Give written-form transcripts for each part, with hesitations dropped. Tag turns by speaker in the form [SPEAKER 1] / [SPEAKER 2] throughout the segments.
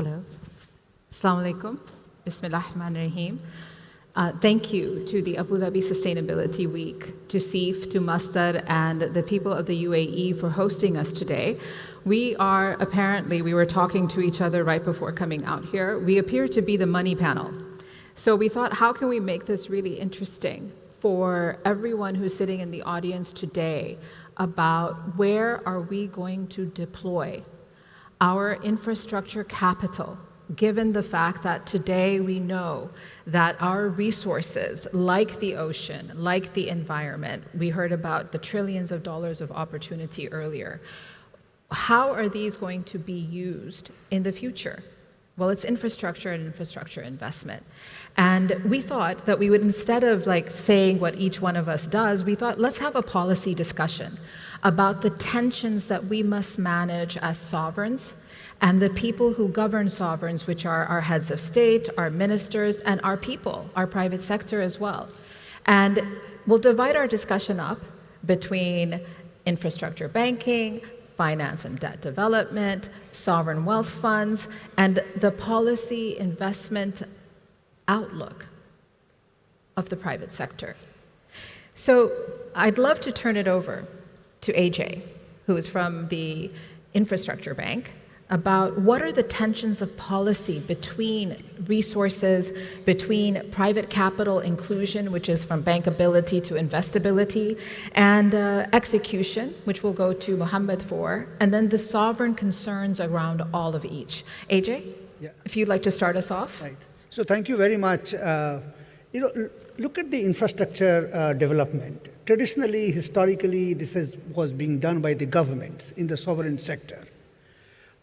[SPEAKER 1] Hello. Assalamu alaikum. Bismillah ar-Rahman ar-Rahim. Thank you to the Abu Dhabi Sustainability Week, to SIEF, to Masdar, and the people of the UAE for hosting us today. We were talking to each other right before coming out here. We appear to be the money panel. So we thought, how can we make this really interesting for everyone who's sitting in the audience today about where are we going to deploy our infrastructure capital, given the fact that today we know that our resources, like the ocean, like the environment, we heard about the trillions of dollars of opportunity earlier. How are these going to be used in the future? Well, it's infrastructure and infrastructure investment. And we thought that we would, instead of saying what each one of us does, we thought, let's have a policy discussion about the tensions that we must manage as sovereigns and the people who govern sovereigns, which are our heads of state, our ministers, and our people, our private sector as well. And we'll divide our discussion up between infrastructure banking, finance and debt development, sovereign wealth funds, and the policy investment outlook of the private sector. So I'd love to turn it over to AJ, who is from the Infrastructure Bank, about what are the tensions of policy between resources, between private capital inclusion, which is from bankability to investability, and execution, which we'll go to Mohammed for, and then the sovereign concerns around all of each. AJ, if you'd like to start us off.
[SPEAKER 2] Right. So thank you very much. Look at the infrastructure development. Traditionally, historically, was being done by the governments in the sovereign sector.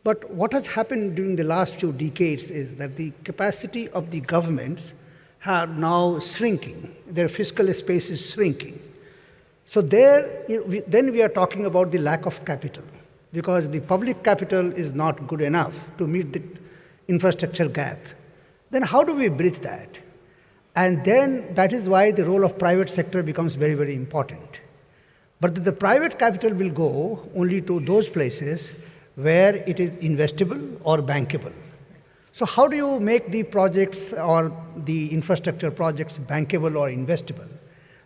[SPEAKER 2] But what has happened during the last few decades is that the capacity of the governments are now shrinking. Their fiscal space is shrinking. So then we are talking about the lack of capital, because the public capital is not good enough to meet the infrastructure gap. Then how do we bridge that? And then that is why the role of private sector becomes very, very important. But the private capital will go only to those places where it is investable or bankable. So how do you make the projects or the infrastructure projects bankable or investable?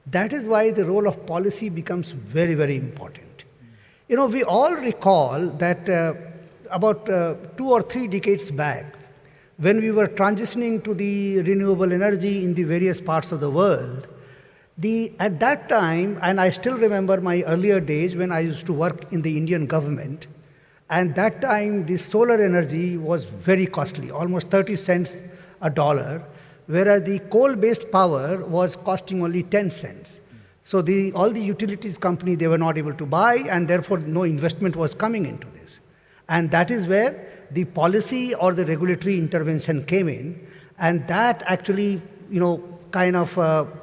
[SPEAKER 2] That is why the role of policy becomes very, very important. We all recall that about 2 or 3 decades back, when we were transitioning to the renewable energy in the various parts of the world, at that time, and I still remember my earlier days when I used to work in the Indian government, and that time, the solar energy was very costly, almost 30 cents a dollar, whereas the coal-based power was costing only 10 cents. So all the utilities companies, they were not able to buy, and therefore no investment was coming into this. And that is where the policy or the regulatory intervention came in, and that actually,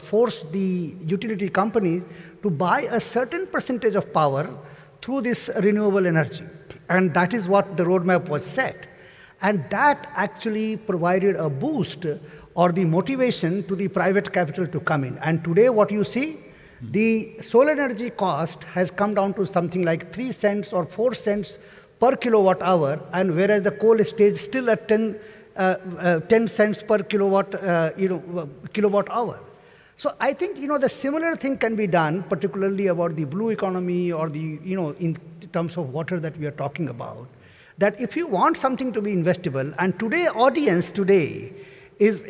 [SPEAKER 2] forced the utility companies to buy a certain percentage of power through this renewable energy. And that is what the roadmap was set. And that actually provided a boost or the motivation to the private capital to come in. And today what you see, the solar energy cost has come down to something like 3 cents or 4 cents per kilowatt hour, and whereas the coal stays still at 10 cents per kilowatt hour. So I think, the similar thing can be done, particularly about the blue economy or in terms of water that we are talking about, that if you want something to be investable, and audience today is,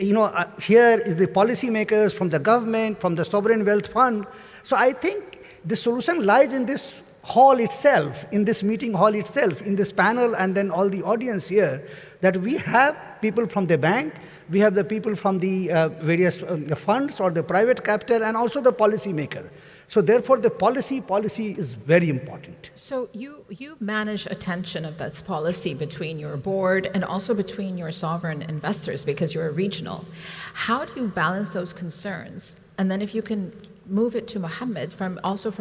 [SPEAKER 2] here is the policymakers from the government, from the sovereign wealth fund. So I think the solution lies in this hall itself, in this meeting hall itself, in this panel, and then all the audience here, that we have people from the bank, we have the people from the various funds or the private capital, and also the policy maker. So therefore, the policy is very important.
[SPEAKER 1] So you manage a tension of this policy between your board and also between your sovereign investors, because you're a regional. How do you balance those concerns? And then if you can move it to Mohammed, from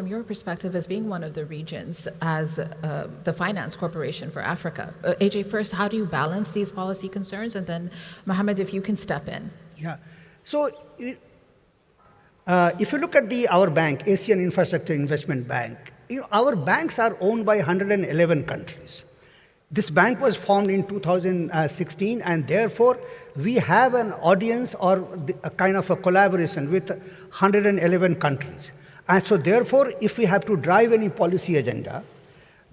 [SPEAKER 1] your perspective as being one of the regions as the Finance Corporation for Africa. AJ, first, how do you balance these policy concerns? And then Mohammed, if you can step in.
[SPEAKER 2] Yeah. So if you look at our bank, Asian Infrastructure Investment Bank, our banks are owned by 111 countries. This bank was formed in 2016, and therefore we have an audience or a kind of a collaboration with 111 countries. And so therefore, if we have to drive any policy agenda,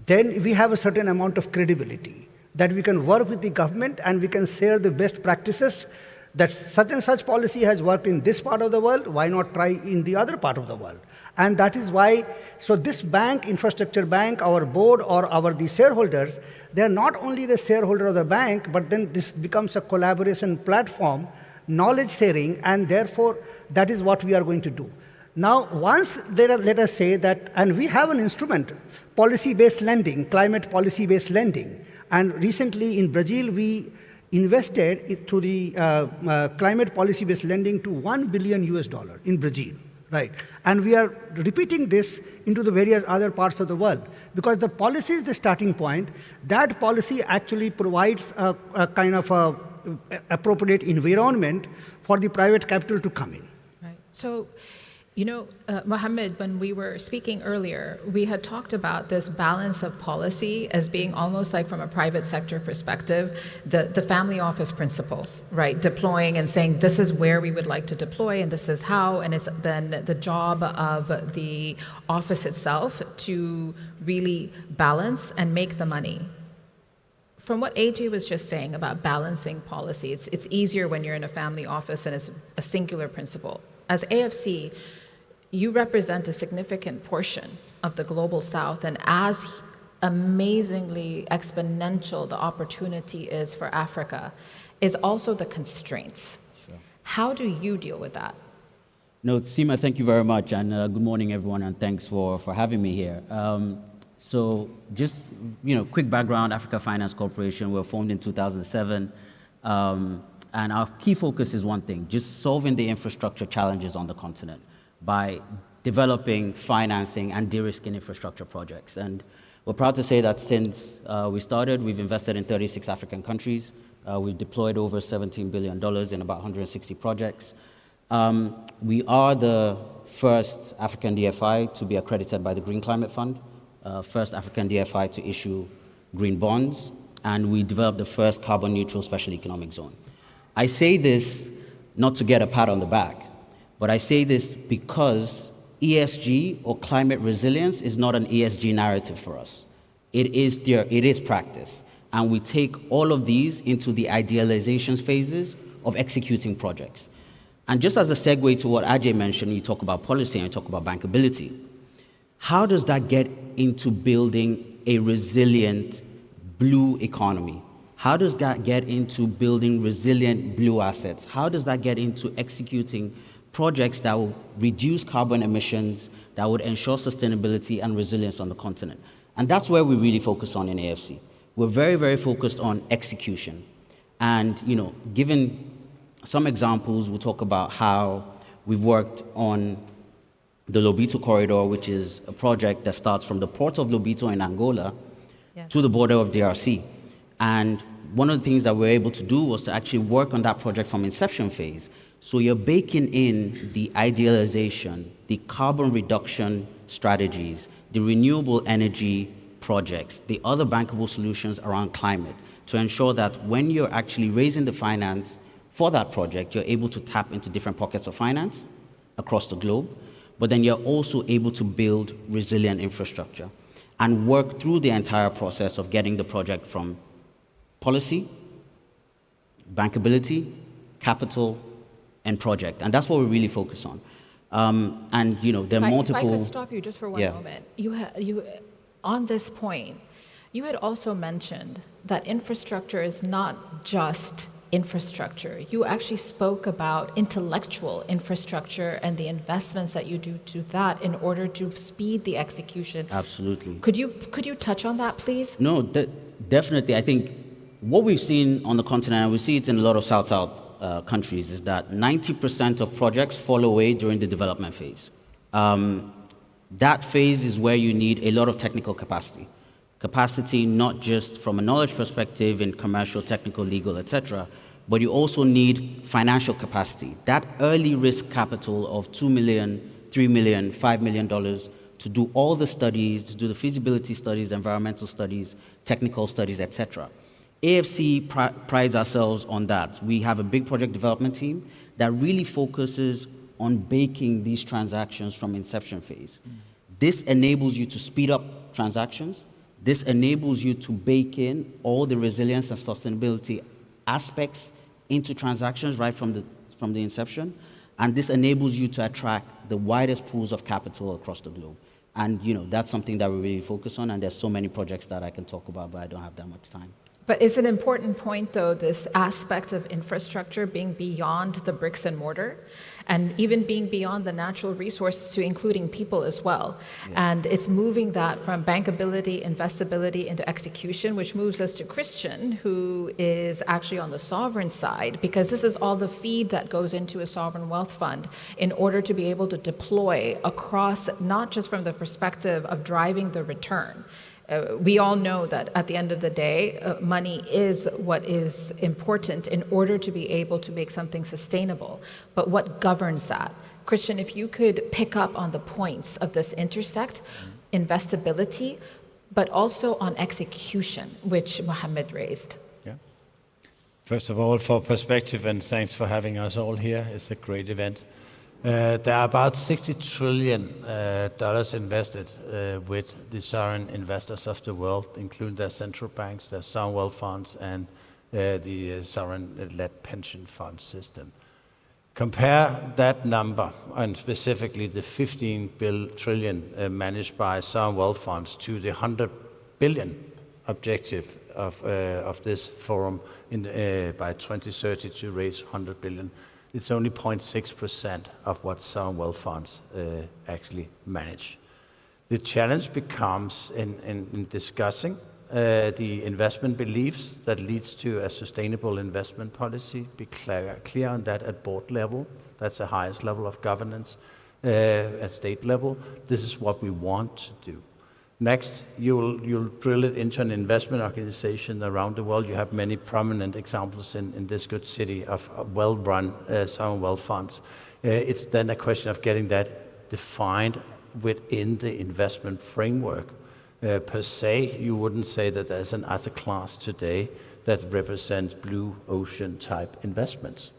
[SPEAKER 2] then we have a certain amount of credibility that we can work with the government and we can share the best practices that such and such policy has worked in this part of the world, why not try in the other part of the world? And that is why, so this bank, infrastructure bank, our board or the shareholders, they're not only the shareholder of the bank, but then this becomes a collaboration platform, knowledge sharing, and therefore that is what we are going to do. Now, once there are, let us say that, and we have an instrument, policy-based lending, climate policy-based lending. And recently in Brazil, we invested through the climate policy-based lending to $1 billion in Brazil, right? And we are repeating this into the various other parts of the world because the policy is the starting point. That policy actually provides a kind of a appropriate environment for the private capital to come in.
[SPEAKER 1] Right. So, you know, Mohammed, when we were speaking earlier, we had talked about this balance of policy as being almost like from a private sector perspective, the family office principle, right? Deploying and saying, this is where we would like to deploy and this is how, and it's then the job of the office itself to really balance and make the money. From what AJ was just saying about balancing policy, it's easier when you're in a family office and it's a singular principle. As AFC, you represent a significant portion of the global south, and as amazingly exponential the opportunity is for Africa, is also the constraints. Sure. How do you deal with that?
[SPEAKER 3] No, Seema, thank you very much, and good morning, everyone, and thanks for having me here. So just, quick background, Africa Finance Corporation, we were formed in 2007, and our key focus is one thing, just solving the infrastructure challenges on the continent by developing, financing, and de-risking infrastructure projects. And we're proud to say that since we started, we've invested in 36 African countries. We've deployed over $17 billion in about 160 projects. We are the first African DFI to be accredited by the Green Climate Fund, first African DFI to issue green bonds, and we developed the first carbon neutral special economic zone. I say this not to get a pat on the back, but I say this because ESG or climate resilience is not an ESG narrative for us. It is practice. And we take all of these into the idealization phases of executing projects. And just as a segue to what Ajay mentioned, you talk about policy and you talk about bankability. How does that get into building a resilient blue economy? How does that get into building resilient blue assets? How does that get into executing projects that will reduce carbon emissions, that would ensure sustainability and resilience on the continent? And that's where we really focus on in AFC. We're very, very focused on execution. And, given some examples, we'll talk about how we've worked on the Lobito Corridor, which is a project that starts from the port of Lobito in Angola to the border of DRC. And one of the things that we're able to do was to actually work on that project from inception phase. So you're baking in the idealization, the carbon reduction strategies, the renewable energy projects, the other bankable solutions around climate to ensure that when you're actually raising the finance for that project, you're able to tap into different pockets of finance across the globe, but then you're also able to build resilient infrastructure and work through the entire process of getting the project from policy, bankability, capital, and project. And that's what we really focus on. And, there are multiple...
[SPEAKER 1] If I could stop you just for one moment. You, on this point, you had also mentioned that infrastructure is not just infrastructure. You actually spoke about intellectual infrastructure and the investments that you do to that in order to speed the execution.
[SPEAKER 3] Absolutely.
[SPEAKER 1] Could you touch on that, please?
[SPEAKER 3] No, definitely. I think what we've seen on the continent, and we see it in a lot of South-South countries, is that 90% of projects fall away during the development phase. That phase is where you need a lot of technical capacity. Capacity not just from a knowledge perspective in commercial, technical, legal, etc., but you also need financial capacity. That early risk capital of $2 million, $3 million, $5 million to do all the studies, to do the feasibility studies, environmental studies, technical studies, etc. AFC prides ourselves on that. We have a big project development team that really focuses on baking these transactions from inception phase. This enables you to speed up transactions. This enables you to bake in all the resilience and sustainability aspects into transactions right from the inception. And this enables you to attract the widest pools of capital across the globe. And that's something that we really focus on, and there's so many projects that I can talk about, but I don't have that much time.
[SPEAKER 1] But it's an important point, though, this aspect of infrastructure being beyond the bricks and mortar, and even being beyond the natural resources to including people as well. Yeah. And it's moving that from bankability, investability into execution, which moves us to Kristian, who is actually on the sovereign side, because this is all the feed that goes into a sovereign wealth fund in order to be able to deploy across, not just from the perspective of driving the return. We all know that at the end of the day, money is what is important in order to be able to make something sustainable. But what governs that? Kristian, if you could pick up on the points of this intersect, investability, but also on execution, which Mohammed raised.
[SPEAKER 4] Yeah. First of all, for perspective, and thanks for having us all here. It's a great event. There are about $60 trillion invested with the sovereign investors of the world, including their central banks, their sovereign wealth funds, and the sovereign-led pension fund system. Compare that number, and specifically the 15 trillion managed by sovereign wealth funds, to the 100 billion objective of this forum by 2030 to raise 100 billion. It's only 0.6% of what sovereign wealth funds actually manage. The challenge becomes in discussing the investment beliefs that leads to a sustainable investment policy. Be clear on that at board level. That's the highest level of governance. At state level, this is what we want to do. Next, you'll drill it into an investment organization around the world. You have many prominent examples in this good city of well-run sovereign wealth funds. It's then a question of getting that defined within the investment framework. Per se, you wouldn't say that there's an asset class today that represents blue ocean type investments.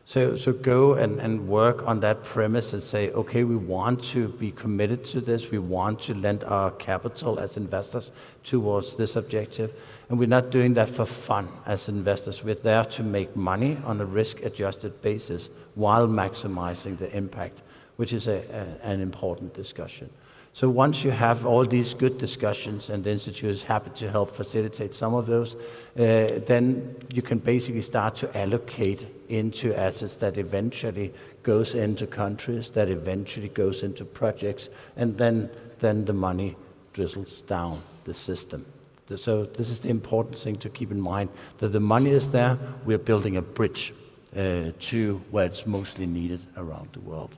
[SPEAKER 4] So go and work on that premise and say, okay, we want to be committed to this. We want to lend our capital as investors towards this objective. And we're not doing that for fun as investors. We're there to make money on a risk-adjusted basis while maximizing the impact, which is an important discussion. So once you have all these good discussions, and the Institute is happy to help facilitate some of those, then you can basically start to allocate into assets that eventually goes into countries, that eventually goes into projects, and then the money drizzles down the system. So this is the important thing to keep in mind, that the money is there, we're building a bridge to where it's mostly needed around the world.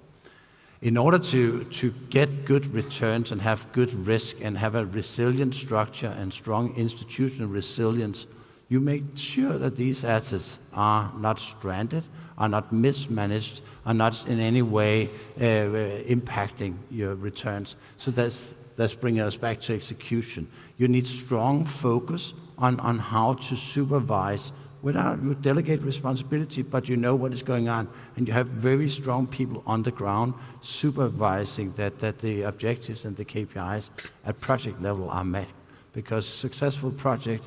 [SPEAKER 4] In order to get good returns and have good risk and have a resilient structure and strong institutional resilience, you make sure that these assets are not stranded, are not mismanaged, are not in any way impacting your returns. So that's bringing us back to execution. You need strong focus on how to supervise. Without you delegate responsibility, but you know what is going on, and you have very strong people on the ground supervising that the objectives and the KPIs at project level are met. Because successful project,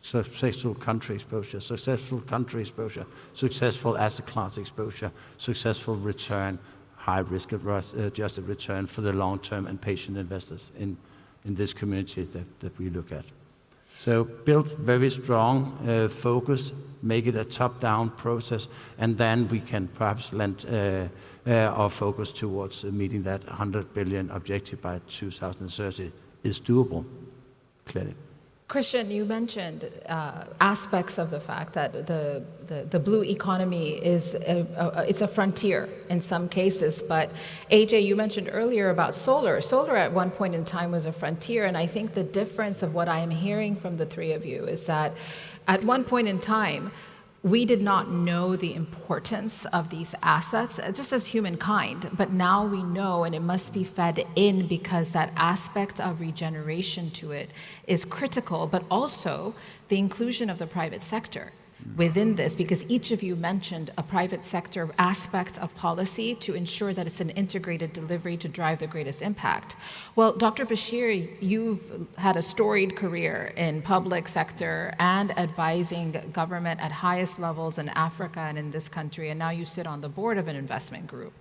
[SPEAKER 4] successful country exposure, successful asset class exposure, successful return, high risk adjusted return for the long term and patient investors in this community that we look at. So build very strong focus, make it a top-down process, and then we can perhaps lend our focus towards meeting that 100 billion objective by 2030 is doable, clearly.
[SPEAKER 1] Kristian, you mentioned aspects of the fact that the blue economy is it's a frontier in some cases, but AJ, you mentioned earlier about solar. Solar at one point in time was a frontier, and I think the difference of what I am hearing from the three of you is that at one point in time, we did not know the importance of these assets just as humankind, but now we know, and it must be fed in because that aspect of regeneration to it is critical, but also the inclusion of the private sector within this, because each of you mentioned a private sector aspect of policy to ensure that it's an integrated delivery to drive the greatest impact. Well, Dr. Bashir, you've had a storied career in public sector and advising government at highest levels in Africa and in this country, and now you sit on the board of an investment group.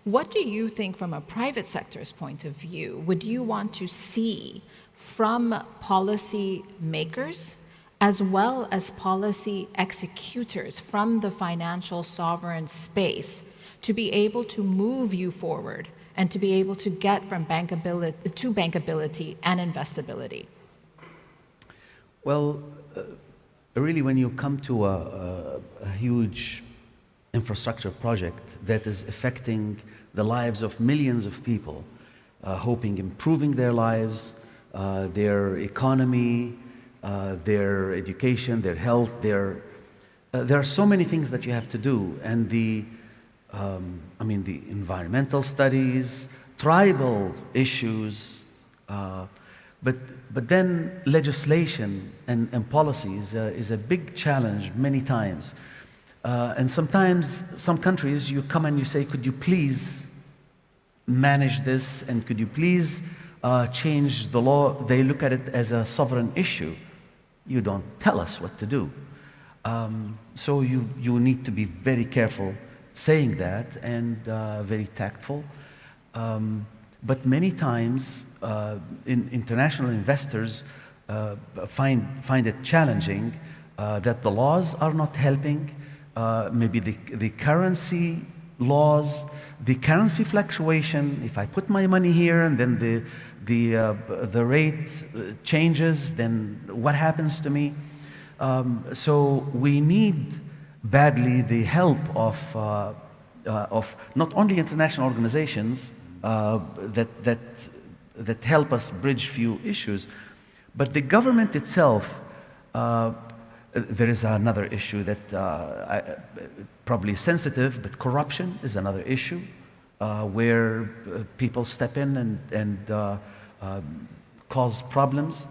[SPEAKER 1] What do you think from a private sector's point of view would you want to see from policy makers as well as policy executors from the financial sovereign space to be able to move you forward and to be able to get from bankability and investability?
[SPEAKER 5] Well, really, when you come to a huge infrastructure project that is affecting the lives of millions of people, hoping improving their lives, their economy, their education, their health, there are so many things that you have to do, and the environmental studies, tribal issues, but then legislation and policy is a big challenge many times, and sometimes some countries you come and you say, could you please manage this, and could you please change the law? They look at it as a sovereign issue. You don't tell us what to do. So you need to be very careful saying that, and very tactful. But many times, international investors find it challenging that the laws are not helping. Maybe the currency laws, the currency fluctuation. If I put my money here and then the rate changes, then what happens to me? So we need badly the help of not only international organizations that help us bridge few issues, but the government itself. There is another issue that probably sensitive, but corruption is another issue where people step in and cause problems.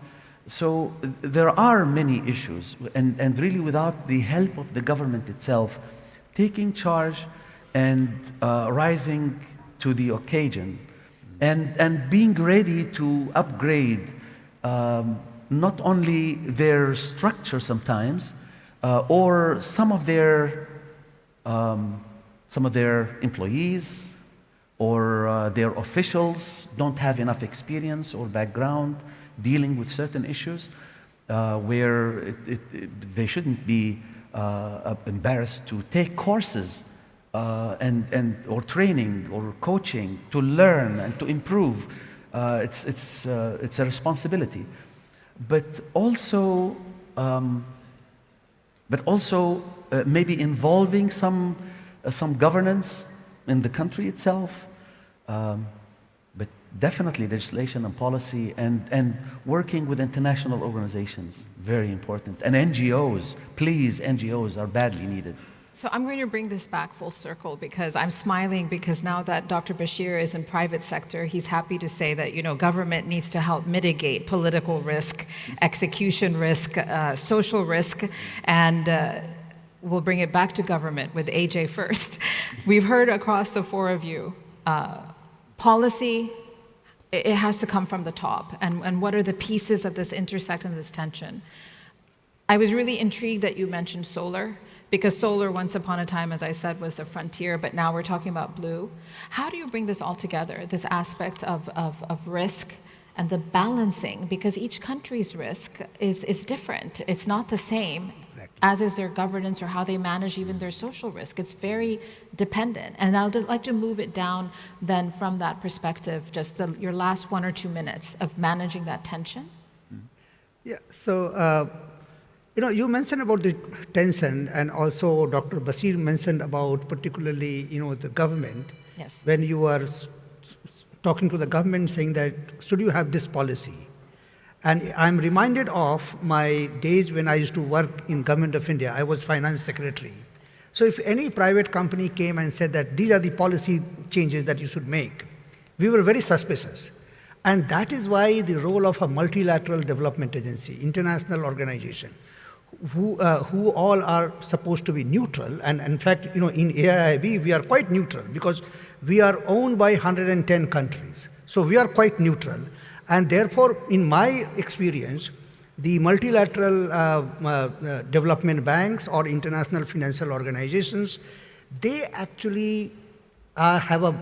[SPEAKER 5] So there are many issues, and really without the help of the government itself taking charge and rising to the occasion, and being ready to upgrade not only their structure sometimes, or some of their employees or their officials don't have enough experience or background dealing with certain issues, where they shouldn't be embarrassed to take courses or training or coaching to learn and to improve. It's a responsibility. But also maybe involving some governance in the country itself, but definitely legislation and policy and working with international organizations, very important. And NGOs, please, NGOs are badly needed.
[SPEAKER 1] So I'm going to bring this back full circle because I'm smiling because now that Dr. Bashir is in private sector, he's happy to say that, government needs to help mitigate political risk, execution risk, social risk, and we'll bring it back to government with AJ first. We've heard across the four of you, policy, it has to come from the top, and what are the pieces of this intersect and this tension? I was really intrigued that you mentioned solar, because solar, once upon a time, as I said, was the frontier, but now we're talking about blue. How do you bring this all together, this aspect of risk and the balancing? Because each country's risk is different. It's not the same, exactly, as is their governance or how they manage even their social risk. It's very dependent. And I'd like to move it down then from that perspective, just your last 1 or 2 minutes of managing that tension.
[SPEAKER 2] Yeah, so you mentioned about the tension, and also Dr. Bashir mentioned about particularly, the government.
[SPEAKER 1] Yes.
[SPEAKER 2] When you are talking to the government saying that, should you have this policy? And I'm reminded of my days when I used to work in Government of India. I was finance secretary. So if any private company came and said that these are the policy changes that you should make, we were very suspicious. And that is why the role of a multilateral development agency, international organization, who all are supposed to be neutral. And in fact, in AIIB, we are quite neutral because we are owned by 110 countries. So we are quite neutral. And therefore, in my experience, the multilateral development banks or international financial organizations, they actually have a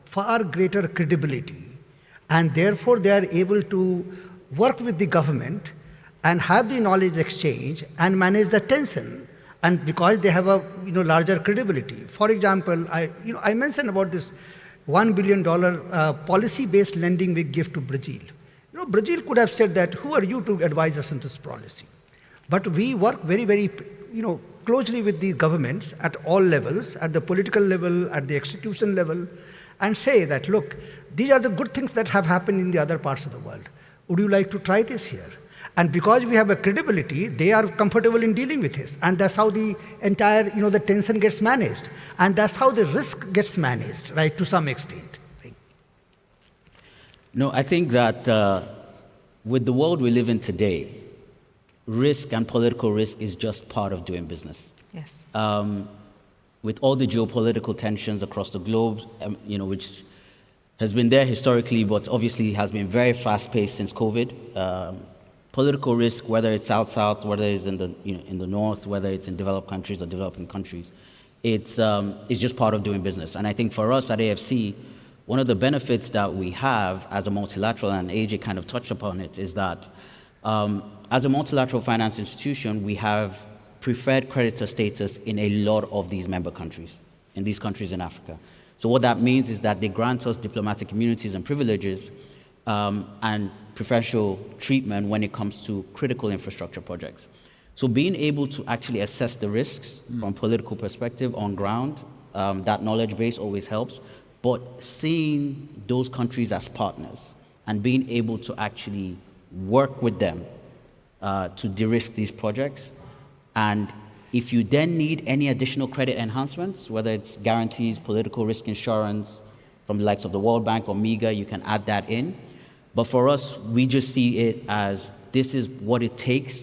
[SPEAKER 2] far greater credibility. And therefore, they are able to work with the government and have the knowledge exchange and manage the tension. And because they have a larger credibility. For example, I mentioned about this $1 billion policy-based lending we give to Brazil. Brazil could have said that, who are you to advise us on this policy? But we work very, very closely with the governments at all levels, at the political level, at the execution level, and say that, look, these are the good things that have happened in the other parts of the world. Would you like to try this here? And because we have a credibility, they are comfortable in dealing with this. And that's how the entire, the tension gets managed. And that's how the risk gets managed, right, to some extent.
[SPEAKER 3] No, I think that with the world we live in today, risk and political risk is just part of doing business.
[SPEAKER 1] Yes.
[SPEAKER 3] With all the geopolitical tensions across the globe, which has been there historically, but obviously has been very fast-paced since COVID. Political risk, whether it's south-south, whether it's in the north, whether it's in developed countries or developing countries, it's just part of doing business. And I think for us at AFC, one of the benefits that we have as a multilateral, and AJ kind of touched upon it, is that as a multilateral finance institution, we have preferred creditor status in a lot of these member countries, in these countries in Africa. So what that means is that they grant us diplomatic immunities and privileges and preferential treatment when it comes to critical infrastructure projects. So being able to actually assess the risks from a political perspective on ground, that knowledge base always helps, but seeing those countries as partners and being able to actually work with them to de-risk these projects. And if you then need any additional credit enhancements, whether it's guarantees, political risk insurance from the likes of the World Bank or MEGA, you can add that in. But for us, we just see it as this is what it takes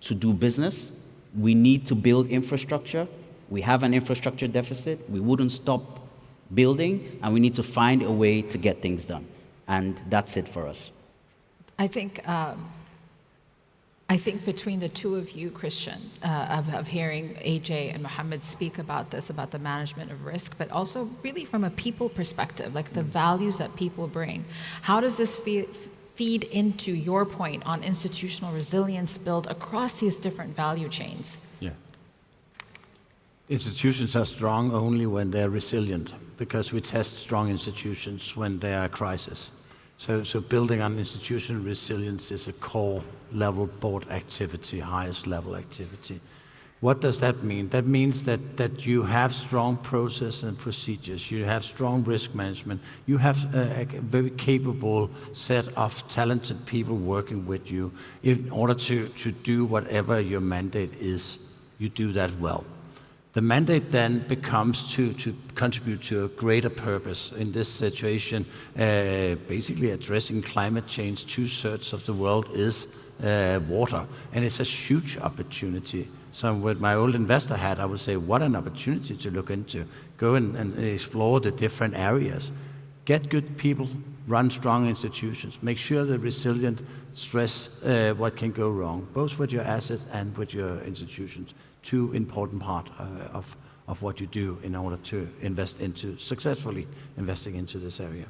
[SPEAKER 3] to do business. We need to build infrastructure. We have an infrastructure deficit. We wouldn't stop building, and we need to find a way to get things done. And that's it for us.
[SPEAKER 1] I think between the two of you, Kristian, of hearing AJ and Mohammed speak about this, about the management of risk, but also really from a people perspective, like the values that people bring. How does this feed into your point on institutional resilience built across these different value chains?
[SPEAKER 4] Yeah. Institutions are strong only when they're resilient, because we test strong institutions when they are a crisis. So building on institutional resilience is a core level board activity, highest level activity. What does that mean? That means that you have strong process and procedures, you have strong risk management, you have a very capable set of talented people working with you in order to do whatever your mandate is. You do that well. The mandate then becomes to contribute to a greater purpose. In this situation, basically addressing climate change, 2/3 of the world is water, and it's a huge opportunity. So with my old investor hat, I would say, what an opportunity to look into. Go and explore the different areas. Get good people, run strong institutions, make sure they're resilient, stress what can go wrong, both with your assets and with your institutions. Two important part of what you do in order to successfully investing into this area.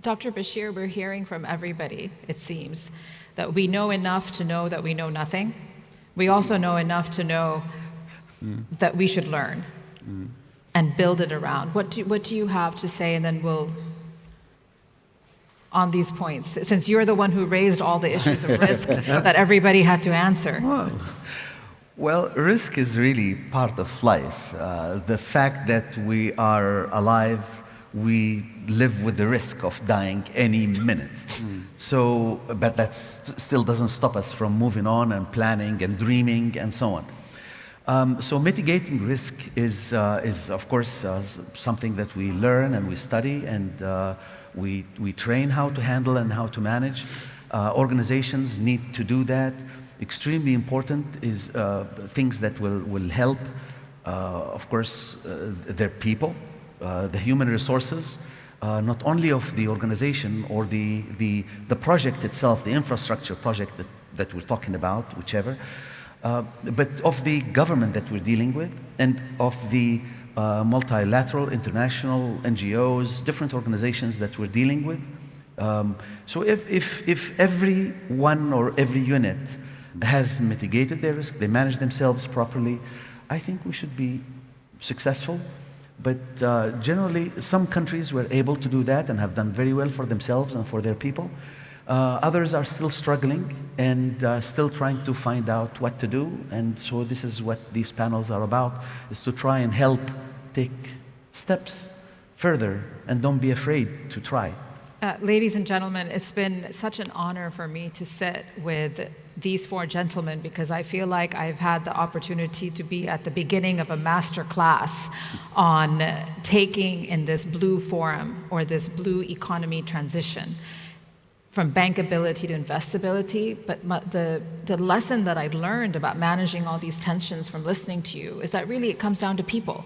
[SPEAKER 1] Dr. Bashir, we're hearing from everybody, it seems, that we know enough to know that we know nothing. We also know enough to know that we should learn and build it around. What do you have to say? And then we'll, on these points, since you're the one who raised all the issues of risk that everybody had to answer.
[SPEAKER 5] Well, risk is really part of life. The fact that we are alive, we live with the risk of dying any minute. So, but that still doesn't stop us from moving on and planning and dreaming and so on. So mitigating risk is of course something that we learn and we study, and we train how to handle and how to manage. Organizations need to do that. Extremely important is things that will help, of course, their people, the human resources, not only of the organization or the project itself, the infrastructure project that we're talking about, whichever, but of the government that we're dealing with, and of the multilateral, international, NGOs, different organizations that we're dealing with. So if every one or every unit has mitigated their risk, they manage themselves properly, I think we should be successful. But generally, some countries were able to do that and have done very well for themselves and for their people. Others are still struggling and still trying to find out what to do. And so this is what these panels are about, is to try and help take steps further and don't be afraid to try.
[SPEAKER 1] Ladies and gentlemen, it's been such an honor for me to sit with these four gentlemen, because I feel like I've had the opportunity to be at the beginning of a master class on taking in this blue forum or this blue economy transition from bankability to investability. But the lesson that I learned about managing all these tensions from listening to you is that really it comes down to people.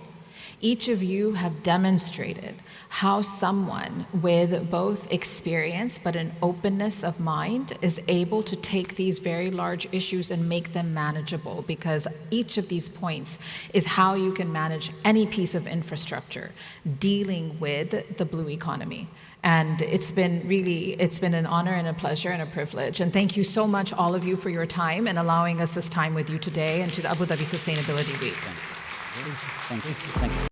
[SPEAKER 1] Each of you have demonstrated how someone with both experience but an openness of mind is able to take these very large issues and make them manageable, because each of these points is how you can manage any piece of infrastructure dealing with the blue economy. And it's been an honor and a pleasure and a privilege. And thank you so much, all of you, for your time and allowing us this time with you today and to the Abu Dhabi Sustainability Week.
[SPEAKER 3] Thank you. Thank you.